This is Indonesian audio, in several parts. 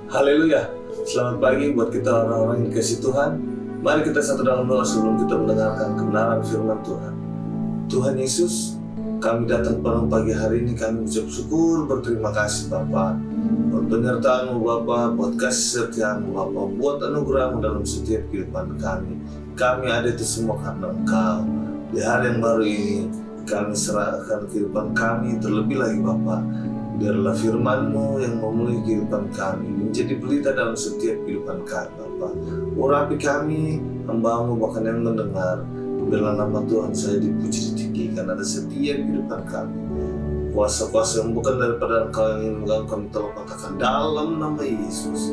Haleluya. Selamat pagi buat kita orang-orang yang dikasih Tuhan. Mari kita satu dalam doa sebelum kita mendengarkan kebenaran firman Tuhan. Tuhan Yesus, kami datang pada pagi hari ini, kami ucap syukur, berterima kasih Bapa buat penyertaan-Mu Bapa, buat kasih setia-Mu Bapa, buat anugerah-Mu dalam setiap kehidupan kami. Kami ada itu semua karena Engkau. Di hari yang baru ini, kami serahkan kehidupan kami terlebih lagi Bapa. Biarlah firman-Mu yang memulai kehidupan kami menjadi berita dalam setiap kehidupan kami Bapa. Urapi kami, hamba-Mu bahkan yang mendengar. Biarlah nama Tuhan saya dipuji ditinggikan ada setiap kehidupan kami. Kuasa-kuasa yang bukan daripada Engkau yang ingin mengganggu kami telah patahkan dalam nama Yesus.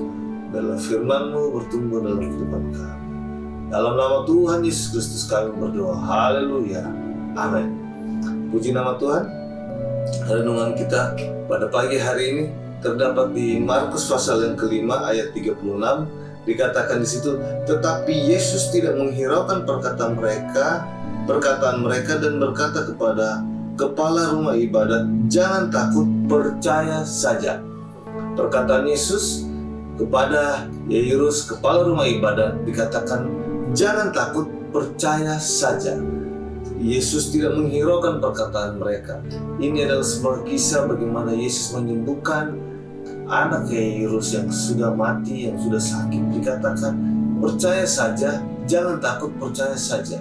Biarlah firman-Mu bertumbuh dalam kehidupan kami. Dalam nama Tuhan Yesus Kristus kami berdoa. Haleluya. Amin. Puji nama Tuhan. Renungan kita pada pagi hari ini terdapat di Markus pasal yang kelima ayat 36. Dikatakan di situ, tetapi Yesus tidak menghiraukan perkataan mereka dan berkata kepada kepala rumah ibadat, jangan takut, percaya saja. Perkataan Yesus kepada Yairus, kepala rumah ibadat, dikatakan jangan takut, percaya saja. Yesus tidak menghiraukan perkataan mereka. Ini adalah sebuah kisah bagaimana Yesus menyembuhkan anak Yairus yang sudah mati, yang sudah sakit. Dikatakan percaya saja, jangan takut, percaya saja.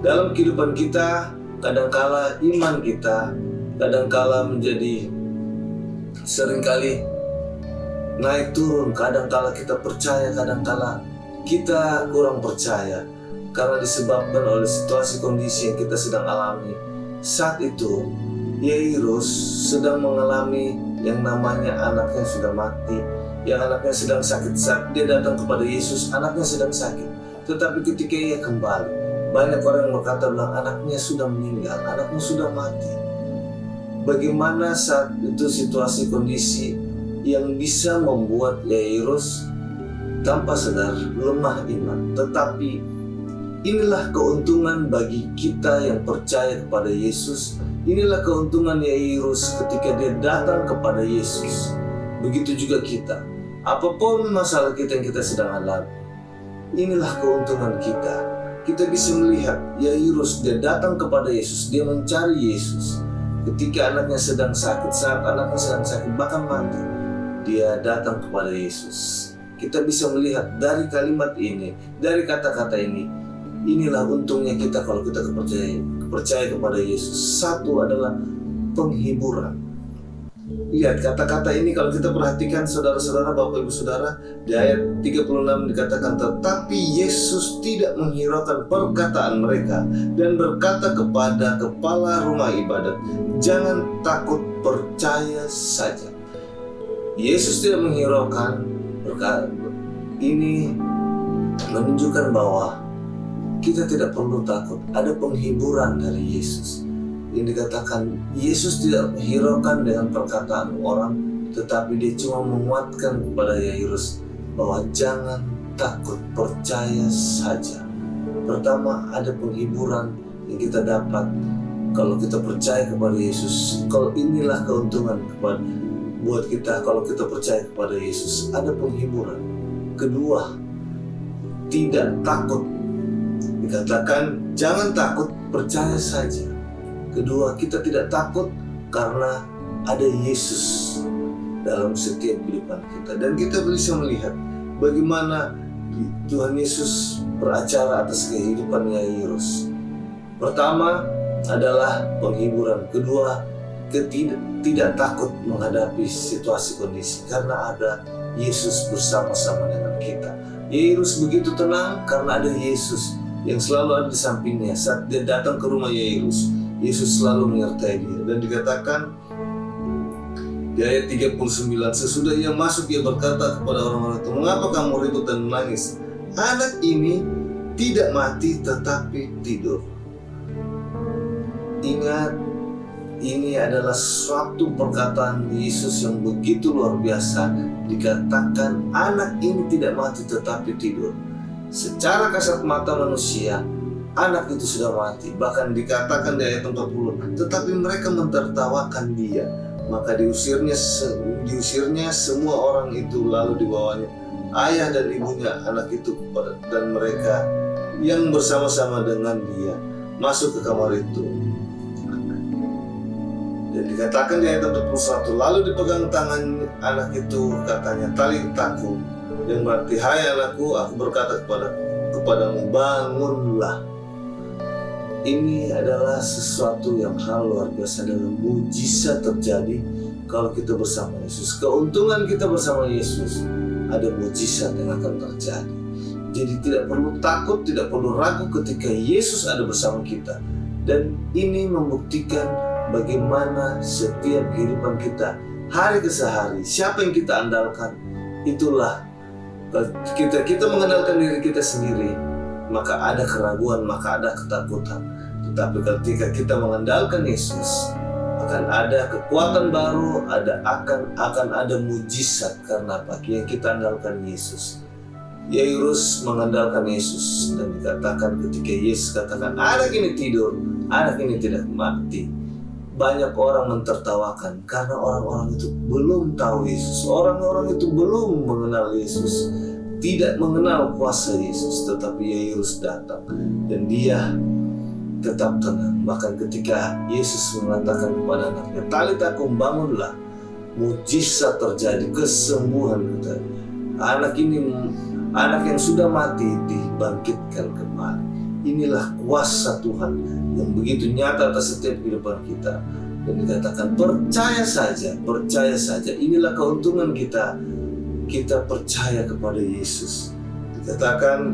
Dalam kehidupan kita, kadangkala iman kita kadangkala menjadi seringkali naik turun. Kadangkala kita percaya, kadangkala kita kurang percaya. Karena disebabkan oleh situasi kondisi yang kita sedang alami. Saat itu Yairus sedang mengalami yang namanya anaknya sudah mati, yang anaknya sedang sakit. Saat dia datang kepada Yesus, anaknya sedang sakit. Tetapi ketika ia kembali, banyak orang yang berkata bilang anaknya sudah meninggal, anaknya sudah mati. Bagaimana saat itu situasi kondisi yang bisa membuat Yairus tanpa sadar lemah iman. Tetapi inilah keuntungan bagi kita yang percaya kepada Yesus. Inilah keuntungan Yairus ketika dia datang kepada Yesus. Begitu juga kita. Apapun masalah kita yang kita sedang alami, inilah keuntungan kita. Kita bisa melihat Yairus, dia datang kepada Yesus, dia mencari Yesus. Ketika anaknya sedang sakit, saat anaknya sedang sakit, bahkan mati, dia datang kepada Yesus. Kita bisa melihat dari kalimat ini, dari kata-kata ini, inilah untungnya kita kalau kita percaya kepada Yesus. Satu adalah penghiburan. Lihat kata-kata ini kalau kita perhatikan saudara-saudara, Bapak Ibu Saudara, di ayat 36 dikatakan, tetapi Yesus tidak menghiraukan perkataan mereka dan berkata kepada kepala rumah ibadat, jangan takut, percaya saja. Yesus tidak menghiraukan perkataan. Ini menunjukkan bahwa kita tidak perlu takut. Ada penghiburan dari Yesus. Yang dikatakan Yesus tidak hiraukan dengan perkataan orang, tetapi dia cuma menguatkan kepada Yairus bahwa jangan takut, percaya saja. Pertama, ada penghiburan yang kita dapat kalau kita percaya kepada Yesus. Kalau inilah keuntungan buat kita kalau kita percaya kepada Yesus, ada penghiburan. Kedua, tidak takut. Dikatakan jangan takut, percaya saja. Kedua, kita tidak takut karena ada Yesus dalam setiap kehidupan kita. Dan kita bisa melihat bagaimana Tuhan Yesus beracara atas kehidupan Yairus. Pertama adalah penghiburan. Kedua, tidak takut menghadapi situasi kondisi karena ada Yesus bersama-sama dengan kita. Yairus begitu tenang karena ada Yesus yang selalu ada di sampingnya. Saat dia datang ke rumah Yairus, Yesus selalu menyertai dia. Dan dikatakan di ayat 39, sesudah ia masuk, ia berkata kepada orang-orang itu, mengapa kamu ribut dan menangis? Anak ini tidak mati tetapi tidur. Ingat, ini adalah suatu perkataan Yesus yang begitu luar biasa. Dikatakan anak ini tidak mati tetapi tidur. Secara kasat mata manusia, anak itu sudah mati. Bahkan dikatakan di ayat 40, tetapi mereka mentertawakan dia. Maka diusirnya semua orang itu, lalu dibawanya ayah dan ibunya anak itu dan mereka yang bersama-sama dengan dia masuk ke kamar itu. Dan dikatakan di ayat 41, lalu dipegang tangan anak itu, katanya, talitakum, yang berarti, hai anakku, aku berkata kepadamu, bangunlah. Ini adalah sesuatu yang hal luar biasa, dalam mujizat terjadi kalau kita bersama Yesus. Keuntungan kita bersama Yesus, ada mujizat yang akan terjadi. Jadi tidak perlu takut, tidak perlu ragu ketika Yesus ada bersama kita. Dan ini membuktikan bagaimana setiap kehidupan kita hari ke hari, siapa yang kita andalkan, itulah kita mengandalkan diri kita sendiri, maka ada keraguan, maka ada ketakutan. Tetapi ketika kita mengandalkan Yesus, akan ada kekuatan baru, akan ada mujizat. Karena apa? Yang kita andalkan Yesus. Yairus mengandalkan Yesus, dan dikatakan ketika Yesus katakan, anak ini tidur, anak ini tidak mati. Banyak orang mentertawakan karena orang-orang itu belum tahu Yesus. Orang-orang itu belum mengenal Yesus, tidak mengenal kuasa Yesus. Tetapi Yairus datang dan dia tetap tenang. Bahkan ketika Yesus mengatakan kepada anaknya, talitakum, bangunlah, mujizat terjadi, kesembuhan terjadi. Anak yang sudah mati dibangkitkan kembali. Inilah kuasa Tuhan yang begitu nyata atas setiap kehidupan kita. Dan dikatakan, percaya saja. Inilah keuntungan kita. Kita percaya kepada Yesus. Dikatakan,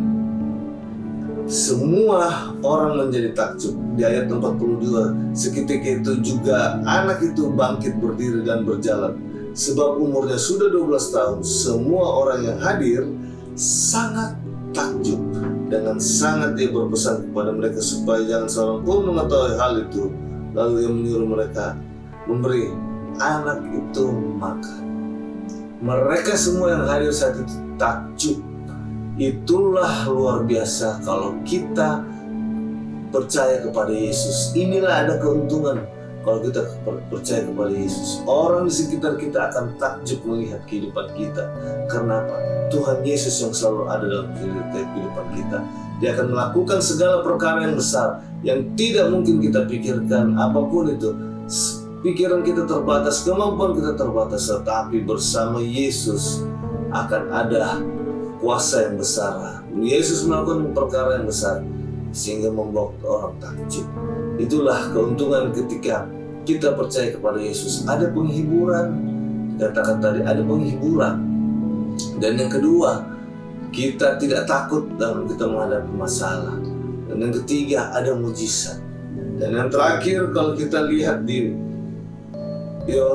semua orang menjadi takjub. Di ayat 42, seketika itu juga anak itu bangkit berdiri dan berjalan. Sebab umurnya sudah 12 tahun. Semua orang yang hadir sangat takjub. Dengan sangat dia berpesan kepada mereka supaya jangan seorang pun mengetahui hal itu. Lalu ia menyuruh mereka memberi anak itu makan. Mereka semua yang hadir saat itu takjub. Itulah luar biasa kalau kita percaya kepada Yesus. Inilah ada keuntungan kalau kita percaya kepada Yesus. Orang di sekitar kita akan takjub melihat kehidupan kita. Karena apa? Tuhan Yesus yang selalu ada dalam kehidupan kita. Dia akan melakukan segala perkara yang besar yang tidak mungkin kita pikirkan. Apapun itu, pikiran kita terbatas, kemampuan kita terbatas, tetapi bersama Yesus akan ada kuasa yang besar. Yesus melakukan perkara yang besar sehingga membawa orang takjub. Itulah keuntungan ketika kita percaya kepada Yesus. Ada penghiburan, katakan tadi, ada penghiburan. Dan yang kedua, kita tidak takut dalam kita menghadapi masalah. Dan yang ketiga, ada mujizat. Dan yang terakhir, kalau kita lihat di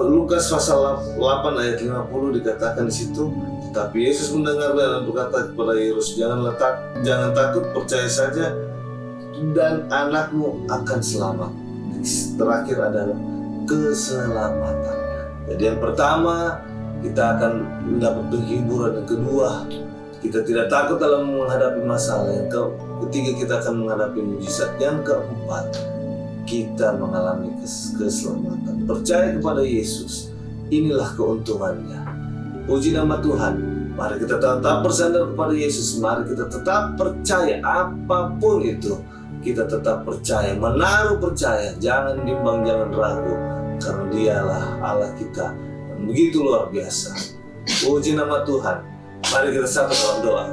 Lukas pasal 8 ayat 50, dikatakan di situ, tapi Yesus mendengar dan berkata kepada Yairus, jangan takut, percaya saja dan anakmu akan selamat. Terakhir adalah keselamatan. Jadi yang pertama, kita akan mendapat penghiburan. Yang kedua, kita tidak takut dalam menghadapi masalah. Yang ketiga, kita akan menghadapi mujizat. Yang keempat, kita mengalami keselamatan. Percaya kepada Yesus, inilah keuntungannya. Puji nama Tuhan. Mari kita tetap bersandar kepada Yesus. Mari kita tetap percaya apapun itu. Kita tetap percaya, menaruh percaya. Jangan bimbang, jangan ragu. Karena dialah Allah kita yang begitu luar biasa. Puji nama Tuhan. Mari kita satu dalam doa.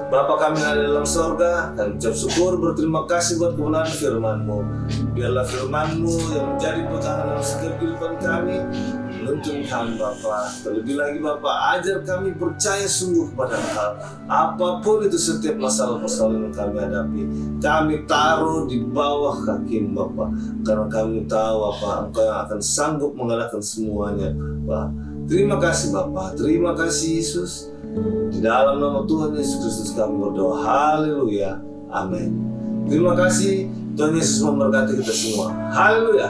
Bapa kami yang ada dalam sorga, kami ucap syukur, berterima kasih buat kebenaran firman-Mu. Biarlah firman-Mu yang menjadi pegangan dalam setiap kehidupan kami, menuntun kami Bapa. Terlebih lagi Bapa, ajar kami percaya sungguh kepada Engkau. Apapun itu, setiap masalah-masalah yang kami hadapi, kami taruh di bawah kaki Bapa. Karena kami tahu Bapa, Engkau yang akan sanggup mengalahkan semuanya Bapa. Terima kasih Bapa, terima kasih Yesus. Di dalam nama Tuhan Yesus Kristus kami berdoa. Haleluya. Amin. Terima kasih. Tuhan Yesus memberkati kita semua. Haleluya.